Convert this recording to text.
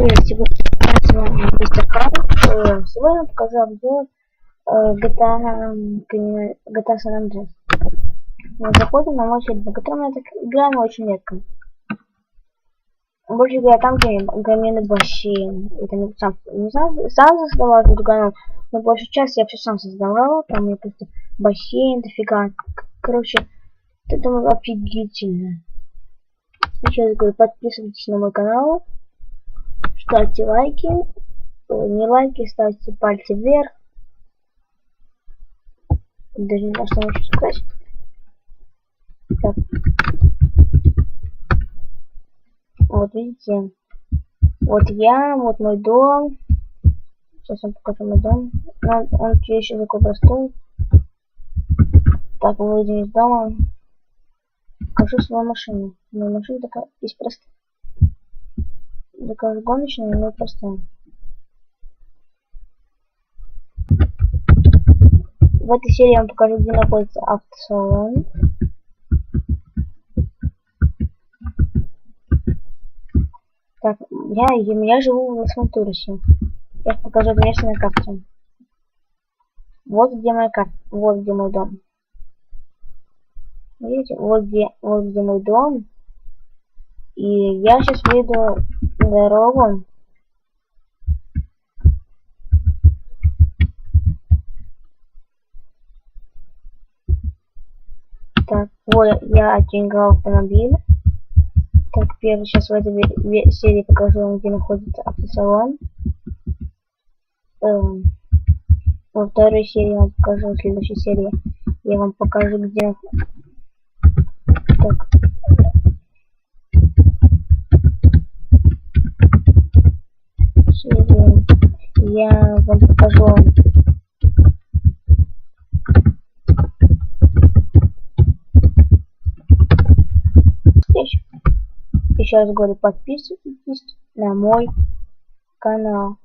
С вами Мистер Карл. Сегодня покажу обзор GTA San Andreas. Мы заходим на мой сервер, на котором я так играю, но очень редко. Больше играю там, где громенный бассейн. Это не сам создавал эту игру, но большую часть я все сам создавал. Там я просто бассейн, дофига. Короче, это офигительно. Еще раз говорю, подписывайтесь на мой канал, ставьте лайки, не лайки, ставьте пальцы вверх. Даже не знаю, что можно сказать. Так. Вот видите, вот я, вот мой дом. Сейчас вам покажу мой дом. Но он еще такой простой. Так, мы выйдем из дома. Покажу свою машину. Моя машина такая из простых. Такая же гоночная, но простая. В этой серии я вам покажу, где находится автосалон. Так, я живу в Лос-Вентуросе. Я покажу место на карте. Вот где моя карта, вот где мой дом. Видите, вот где мой дом. И я сейчас выйду на дорогу. Так, вот я отдергал автомобиль. Так, первый сейчас в этой серии покажу вам, где находится автосалон. Во второй серии я вам покажу, в следующей серии я вам покажу, где. Так. Серии я вам покажу. Еще раз говорю, подписывайтесь на мой канал.